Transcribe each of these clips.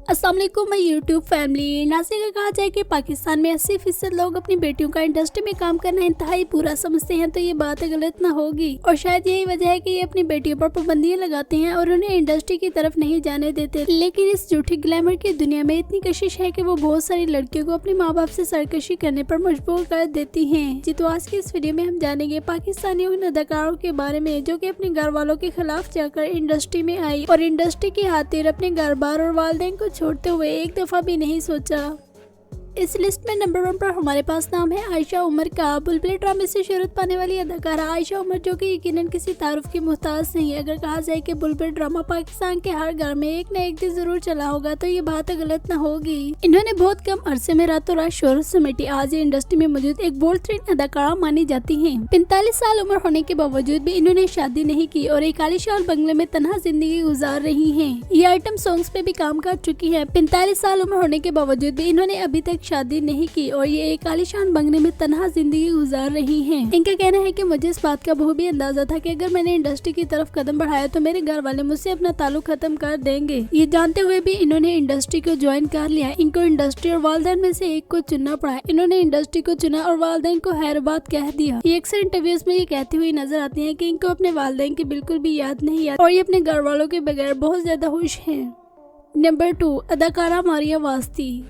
अस्सलाम वालेकुम my YouTube family. नाज़रीन, अगर कहा जाए कि पाकिस्तान में 80% लोग अपनी बेटियों का इंडस्ट्री में काम करना इंतहाई बुरा समझते हैं तो ये बात गलत ना होगी। और शायद यही वजह है कि ये अपनी बेटियों पर पाबंदियां लगाते हैं और उन्हें इंडस्ट्री की तरफ नहीं जाने देते। लेकिन इस झूठी ग्लैमर की दुनिया में इतनी कशिश है कि वो बहुत सारी लड़कियों को अपने माँ बाप से सरकशी करने पर मजबूर कर देती है। जी तो आज की इस वीडियो में हम जानेंगे पाकिस्तानी उन अदाकारों के बारे में जो कि अपने घर वालों के खिलाफ जाकर इंडस्ट्री में आई और इंडस्ट्री की खातिर अपने घर बार और वालिदैन को छोड़ते हुए एक दफा भी नहीं सोचा। इस लिस्ट में नंबर 1 पर हमारे पास नाम है आयशा उमर का। बुलबुल ड्रामे से शोहरत पाने वाली अदाकारा आयशा उमर, जो कि यकीनन किसी तारुफ की मोहताज नहीं है। अगर कहा जाए कि बुलबुल ड्रामा पाकिस्तान के हर घर में एक न एक दिन जरूर चला होगा तो ये बात गलत न होगी। इन्होंने बहुत कम अरसे में रातों रात शोहरत समेटी। आज ये इंडस्ट्री में मौजूद एक बोल्ड तरीन अदाकारा मानी जाती है। 45 साल उम्र होने के बावजूद भी इन्होंने शादी नहीं की और एक आलीशान बंगले में तन्हा जिंदगी गुजार रही है। ये आइटम सॉन्ग्स पे भी काम कर चुकी है। 45 साल उम्र होने के बावजूद भी इन्होंने अभी तक शादी नहीं की और ये एक आलीशान बंगले में तन्हा जिंदगी गुजार रही हैं। इनका कहना है कि मुझे इस बात का बखूबी अंदाजा था कि अगर मैंने इंडस्ट्री की तरफ कदम बढ़ाया तो मेरे घर वाले मुझसे अपना ताल्लुक खत्म कर देंगे। ये जानते हुए भी इन्होंने इंडस्ट्री को ज्वाइन कर लिया। इनको इंडस्ट्री और वालिदैन में से एक को चुनना पड़ा। इन्होंने इंडस्ट्री को चुना और वालिदैन को हैरबाद कह दिया। ये अक्सर इंटरव्यूज में ये कहती हुई नजर आती है कि इनको अपने वालिदैन की बिल्कुल भी याद नहीं आती और ये अपने घर वालों के बगैर बहुत ज्यादा खुश है। नंबर 2, अदाकारा मारिया वास्ती।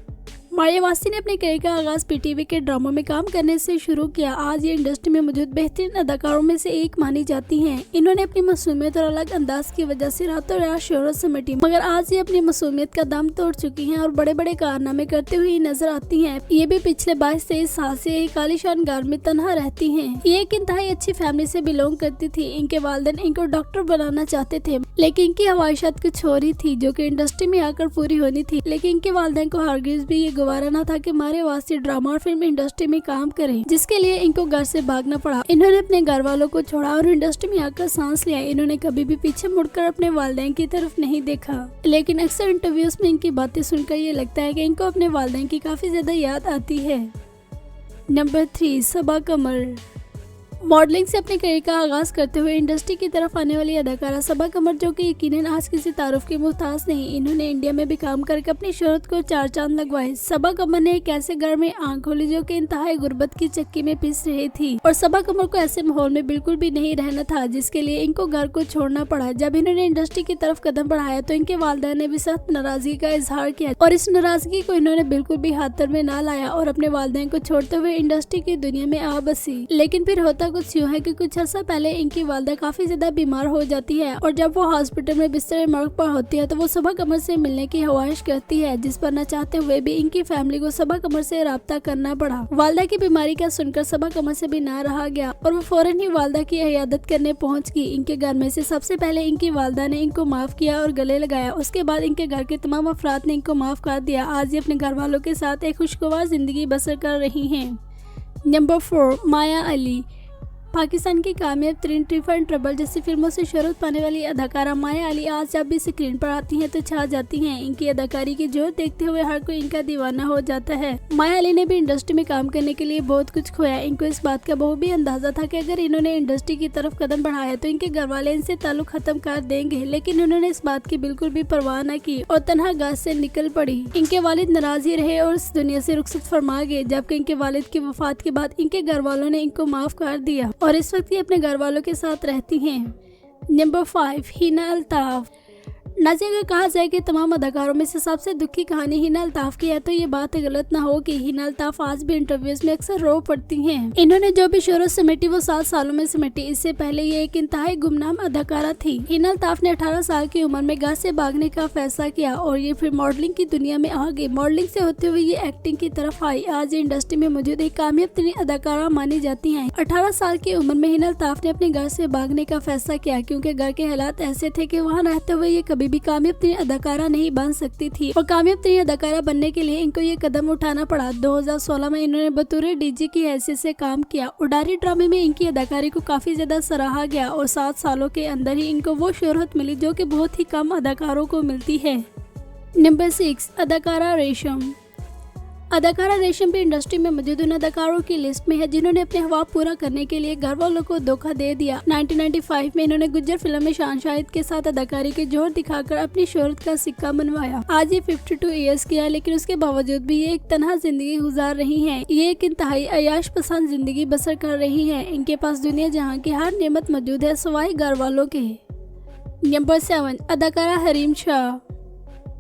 मारिया वास्ती ने अपने करियर का आगाज पीटीवी के ड्रामों में काम करने से शुरू किया। आज ये इंडस्ट्री में मौजूद बेहतरीन अदाकारों में से एक मानी जाती हैं। इन्होंने अपनी मासूमियत और अलग अंदाज की वजह से रातों रात शोहरत समेटी, मगर आज ये अपनी मासूमियत का दम तोड़ चुकी हैं और बड़े बड़े कारनामे करते हुए नजर आती हैं। ये भी पिछले 22-23 साल से एक आलीशान घर में तन्हा रहती हैं। ये एक इंतहाई अच्छी फैमिली से बिलोंग करती थी। इनके वालिदैन इनको डॉक्टर बनाना चाहते थे, लेकिन इनकी ख्वाहिशात कुछ और ही थी जो कि इंडस्ट्री में आकर पूरी होनी थी। लेकिन इनके वालिदैन को हरगिज भी ये गवारा न था कि मारिया वास्ती ड्रामा और फिल्म इंडस्ट्री में काम करें, जिसके लिए इनको घर से भागना पड़ा। इन्होंने अपने घर वालों को छोड़ा और इंडस्ट्री में आकर सांस लिया। इन्होंने कभी भी पीछे मुड़कर अपने वालिदैन की तरफ नहीं देखा। लेकिन अक्सर इंटरव्यूज में इनकी बातें सुनकर ये लगता है कि इनको अपने वालिदैन की काफी ज्यादा याद आती है। नंबर 3, सबा कमर। मॉडलिंग से अपने करियर का आगाज करते हुए इंडस्ट्री की तरफ आने वाली अदाकारा सबा कमर, जो कि यकीनन आज किसी तारुफ की मोहताज नहीं। इन्होंने इंडिया में भी काम करके अपनी शोहरत को 4 चांद लगवाए। सबा कमर ने एक ऐसे घर में आंख खोली जो कि इंतहाई गुर्बत की चक्की में पिस रही थी और सबा कमर को ऐसे माहौल में बिल्कुल भी नहीं रहना था, जिसके लिए इनको घर को छोड़ना पड़ा। जब इन्होंने इंडस्ट्री की तरफ कदम बढ़ाया तो इनके वालिदैन ने भी सख्त नाराजगी का इजहार किया और इस नाराजगी को इन्होंने बिल्कुल भी हाथ में ना लाया और अपने वालिदैन को छोड़ते हुए इंडस्ट्री की दुनिया में आ बसी। लेकिन फिर होता कुछ यूँ है कि कुछ अर्सा पहले इनकी वालिदा काफी ज्यादा बीमार हो जाती है और जब वो हॉस्पिटल में बिस्तर मर्ग पर होती है तो वो सबा कमर से मिलने की ख्वाहिश करती है, जिस पर न चाहते हुए भी इनकी फैमिली को सबा कमर से राब्ता करना पड़ा। वालिदा की बीमारी का सुनकर सबा कमर से भी ना रहा गया और वो फौरन ही वालिदा की इयादत करने पहुंच गई। इनके घर में से सबसे पहले इनकी वालिदा ने इनको माफ किया और गले लगाया। उसके बाद इनके घर के तमाम अफराद ने इनको माफ कर दिया। आज ये अपने घर वालों के साथ एक खुशगवार जिंदगी बसर कर रही है। नंबर 4, माया अली। पाकिस्तान की कामयाब तरीन ट्रिप एंड ट्रबल जैसी फिल्मों से शोहरत पाने वाली अदाकारा माया अली आज जब भी स्क्रीन पर आती हैं तो छा जाती हैं। इनकी अदाकारी की जोर देखते हुए हर कोई इनका दीवाना हो जाता है। माया अली ने भी इंडस्ट्री में काम करने के लिए बहुत कुछ खोया। इनको इस बात का बहुत भी अंदाजा था कि अगर इन्होंने इंडस्ट्री की तरफ कदम बढ़ाया तो इनके घर वाले इनसे ताल्लुक खत्म कर देंगे, लेकिन उन्होंने इस बात की बिल्कुल भी परवाह न की और तन्हा गाज से निकल पड़ी। इनके वालिद नाराज ही रहे और इस दुनिया से रुखसत फरमा गए, जबकि इनके वालिद की वफात के बाद इनके घर वालों ने इनको माफ कर दिया और इस वक्त ये अपने घर वालों के साथ रहती हैं। नंबर 5, हिना अल्ताफ। नाज़रीन, अगर कहा जाए कि तमाम अदाकारों में से सबसे दुखी कहानी हिना अल्ताफ की है तो ये बात गलत ना हो कि हिना अल्ताफ आज भी इंटरव्यूज में अक्सर रो पड़ती हैं। इन्होंने जो भी शोहरत समेटी वो 7 सालों में समेटी। इससे पहले ये एक इंतहाई गुमनाम अदाकारा थी। हिना अल्ताफ ने 18 साल की उम्र में घर से भागने का फैसला किया और ये फिर मॉडलिंग की दुनिया में आ गई। मॉडलिंग से होते हुए ये एक्टिंग की तरफ आई। आज ये इंडस्ट्री में मौजूद एक कामयाब तरीन अदाकारा मानी जाती है। 18 साल की उम्र में हिना अल्ताफ ने अपने घर से भागने का फैसला किया क्योंकि घर के हालात ऐसे थे कि वहाँ रहते हुए ये कभी भी कामयाब तरीन अदाकारा नहीं बन सकती थी और कामयाब तरीन अदाकारा बनने के लिए इनको ये कदम उठाना पड़ा। 2016 में इन्होंने बतौर डीजी की हैसियत से काम किया। उडारी ड्रामे में इनकी अदाकारी को काफी ज्यादा सराहा गया और 7 सालों के अंदर ही इनको वो शोहरत मिली जो कि बहुत ही कम अदाकारों को मिलती है। नंबर 6, अदाकारा रेशम। अदाकारा रेशम भी इंडस्ट्री में मौजूद उन अदाकारों की लिस्ट में है जिन्होंने अपने ख्वाब पूरा करने के लिए घर वालों को धोखा दे दिया। 1995 में इन्होंने गुज्जर फिल्म में शान शाहिद के साथ अदाकारी के जोर दिखाकर अपनी शोहरत का सिक्का मनवाया। आज ये 52 ईयर्स की है, लेकिन उसके बावजूद भी ये एक तन्हा जिंदगी गुजार रही हैं। ये एक इंतहाई अयाश पसंद जिंदगी बसर कर रही हैं। इनके पास दुनिया जहां की हर नेमत मौजूद है सिवाय घर वालों के। नंबर 7, अदाकारा हरीम शाह।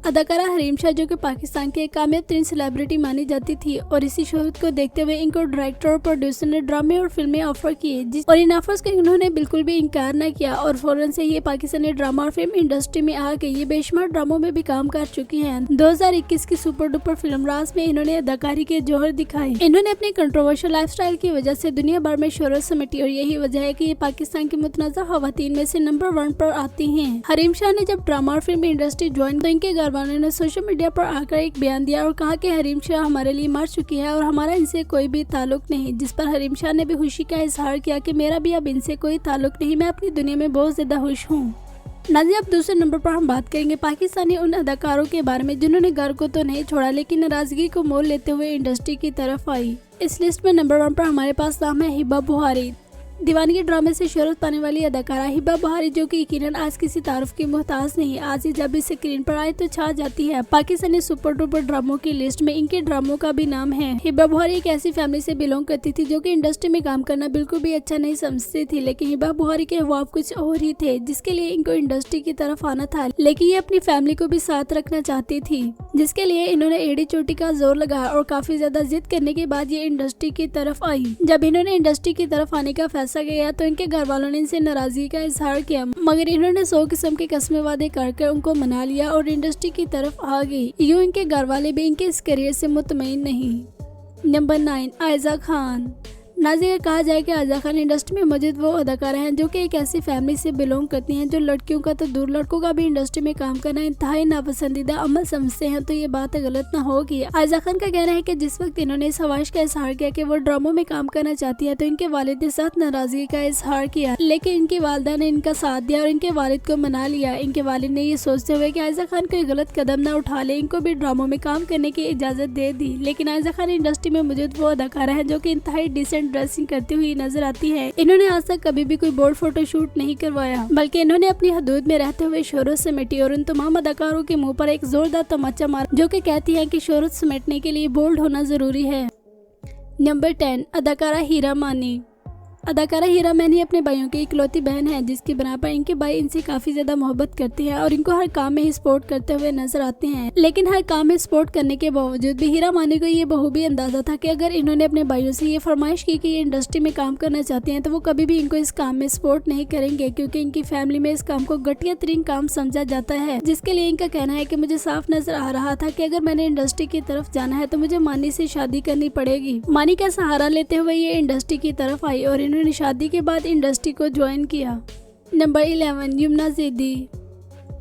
अदाकारा हरीम शाह जो कि पाकिस्तान के एक कामयाब तरीन सेलिब्रिटी मानी जाती थी और इसी शोहरत को देखते हुए इनको डायरेक्टर और प्रोड्यूसर ने ड्रामे और फिल्में ऑफर किए और इन ऑफर्स को इन्होंने बिल्कुल भी इनकार न किया और फौरन से ये पाकिस्तानी ड्रामा और फिल्म इंडस्ट्री में आ गई। ये बेशुमार ड्रामों में भी काम कर चुकी हैं। 2021 की सुपर डुपर फिल्म राज में इन्होंने अदाकारी के जौहर दिखाए। इन्होंने अपनी कंट्रोवर्शियल लाइफस्टाइल की वजह से दुनिया भर में शोहरत समेटी और यही वजह है कि ये पाकिस्तान की मुतनाज़ा खवातीन में से नंबर 1 पर आती हैं। हरीम शाह ने जब ड्रामा और फिल्म इंडस्ट्री ज्वाइन तो इनके घर वालों ने सोशल मीडिया पर आकर एक बयान दिया और कहा कि हरीम शाह हमारे लिए मर चुकी है और हमारा इनसे कोई भी ताल्लुक नहीं, जिस पर हरीम शाह ने भी खुशी का इजहार किया कि मेरा भी अब इनसे कोई ताल्लुक नहीं, मैं अपनी दुनिया में बहुत ज्यादा खुश हूँ। नाज़रीन, अब दूसरे नंबर पर हम बात करेंगे पाकिस्तानी उन अदाकारों के बारे में जिन्होंने घर को तो नहीं छोड़ा लेकिन नाराजगी को मोल लेते हुए इंडस्ट्री की तरफ आई। इस लिस्ट में नंबर 1 पर हमारे पास नाम है हिबा बुहारी। दीवानगी ड्रामे से शोहरत पाने वाली अदाकारा हिबा बुहारी जो कि यकीनन आज किसी तारुफ की मोहताज नहीं, आज ही जब भी स्क्रीन पर आए तो छा जाती है। पाकिस्तानी सुपर डुपर ड्रामों की लिस्ट में इनके ड्रामों का भी नाम है। हिबा बुहारी एक ऐसी फैमिली से बिलोंग करती थी जो कि इंडस्ट्री में काम करना बिल्कुल भी अच्छा नहीं समझती थी, लेकिन हिबा बुहारी के ख्वाब कुछ और ही थे जिसके लिए इनको इंडस्ट्री की तरफ आना था, लेकिन ये अपनी फैमिली को भी साथ रखना चाहती थी, जिसके लिए इन्होंने एड़ी चोटी का जोर लगाया और काफी ज्यादा जिद करने के बाद ये इंडस्ट्री की तरफ आई। जब इन्होंने इंडस्ट्री की तरफ आने का फैसला किया तो इनके घर वालों ने इनसे नाराजगी का इजहार किया, मगर इन्होंने 100 किस्म के कस्में वादे कर उनको मना लिया और इंडस्ट्री की तरफ आ गई। यूं इनके घर वाले भी इनके इस करियर से मुतमईन नहीं। नंबर 9, आयजा खान। नाज़रीन, कहा जाए कि आयजा खान इंडस्ट्री में मौजूद वो अदाकारा हैं जो कि एक ऐसी फैमिली से बिलोंग करती हैं जो लड़कियों का तो दूर लड़कों का भी इंडस्ट्री में काम करना इंतहाई नापसंदीदा अमल समझते हैं, तो ये बात गलत ना होगी। आयजा खान का कहना है कि जिस वक्त इन्होंने इस ख्वाहिश का इजहार किया कि वो ड्रामों में काम करना चाहती है तो इनके वालिद ने सख्त नाराजगी का इजहार किया, लेकिन इनकी वालिदा ने इनका साथ दिया और इनके वालिद को मना लिया। इनके वालिद ने ये सोचते हुए कि आयजा खान कोई गलत कदम न उठा ले, इनको भी ड्रामों में काम करने की इजाजत दे दी। लेकिन आयजा खान इंडस्ट्री में मौजूद वो अदाकारा है जो कि इंतहाई डिसेंट ड्रेसिंग करती हुई नजर आती है। इन्होंने आज तक कभी भी कोई बोल्ड फोटोशूट नहीं करवाया, बल्कि इन्होंने अपनी हदूद में रहते हुए शोहरत समेटी और उन तमाम अदाकारों के मुंह पर एक जोरदार तमाचा मारा जो कि कहती है कि शोहरत समेटने के लिए बोल्ड होना जरूरी है। नंबर 10, अदाकारा हीरा मानी। अदाकारा हीरा मानी अपने भाइयों की इकलौती बहन है जिसकी बना पर इनके भाई इनसे काफी ज्यादा मोहब्बत करते हैं और इनको हर काम में ही सपोर्ट करते हुए नजर आते हैं, लेकिन हर काम में सपोर्ट करने के बावजूद भी हीरा मानी को ये बहू भी अंदाजा था कि अगर इन्होंने अपने भाइयों से ये फरमाइश की कि ये इंडस्ट्री में काम करना चाहते हैं तो वो कभी भी इनको इस काम में सपोर्ट नहीं करेंगे, क्योंकि इनकी फैमिली में इस काम को घटिया तरीन काम समझा जाता है। जिसके लिए इनका कहना है कि मुझे साफ नजर आ रहा था कि अगर मैंने इंडस्ट्री की तरफ जाना है तो मुझे मानी से शादी करनी पड़ेगी। मानी का सहारा लेते हुए ये इंडस्ट्री की तरफ आई और इन्होंने शादी के बाद इंडस्ट्री को ज्वाइन किया। नंबर 11, यमुना ज़ैदी।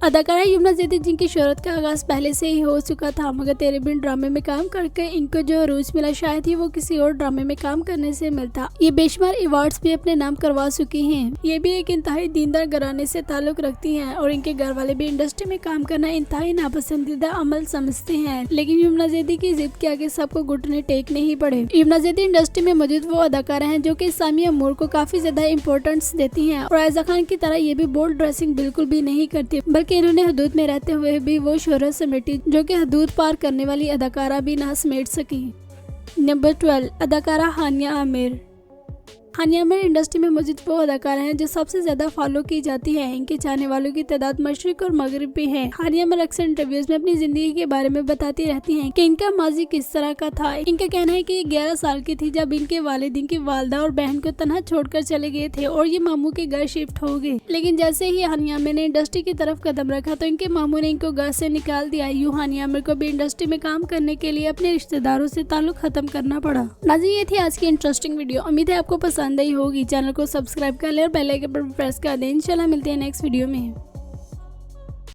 अदाकारा यमुना ज़ैदी जिनकी शोहरत का आगाज पहले से ही हो चुका था, मगर तेरे बिन ड्रामे में काम करके इनको जो अरूज मिला शायद ही वो किसी और ड्रामे में काम करने से मिलता। ये बेशुमार अवार्ड्स भी अपने नाम करवा चुकी हैं। ये भी एक इंतहाई दीनदार घराने से ताल्लुक रखती हैं और इनके घर वाले भी इंडस्ट्री में काम करना इंतहाई नापसंदीदा अमल समझते हैं, लेकिन यमुना ज़ैदी की जिद के आगे सबको घुटने टेकने ही पड़े। यमुना ज़ैदी इंडस्ट्री में मौजूद वो अदाकारा हैं जो कि इस्लामी अमूर को काफी ज्यादा इम्पोर्टेंस देती हैं और आयजा खान की तरह ये भी बोल्ड ड्रेसिंग बिल्कुल भी नहीं करती, बल्कि इन्होंने हदूद में रहते हुए भी वो शोहरत समेटी जो कि हदूद पार करने वाली अदाकारा भी ना समेट सकी। नंबर 12, अदाकारा हानिया आमिर। हानिया आमिर इंडस्ट्री में मौजूद वो अदाकारा हैं जो सबसे ज्यादा फॉलो की जाती है। इनके चाहने वालों की तादाद मशरिक और मगरिब भी है। हानिया आमिर अक्सर इंटरव्यूज में अपनी जिंदगी के बारे में बताती रहती हैं कि इनका माजी किस तरह का था। इनका कहना है कि ये 11 साल की थी जब इनके वालिद इनकी वालदा और बहन को तनहा छोड़कर चले गए थे और ये मामू के घर शिफ्ट हो गए, लेकिन जैसे ही हानिया आमिर ने इंडस्ट्री की तरफ कदम रखा तो इनके मामू ने इनको घर से निकाल दिया। यूं हानिया आमिर को भी इंडस्ट्री में काम करने के लिए अपने रिश्तेदारों से ताल्लुक खत्म करना पड़ा। नाज़रीन, ये थी आज की इंटरेस्टिंग वीडियो। उम्मीद है आपको पसंद आई होगी। चैनल को सब्सक्राइब कर ले और बेल आइकन पर प्रेस कर दें। इंशाल्लाह मिलते हैं नेक्स्ट वीडियो में।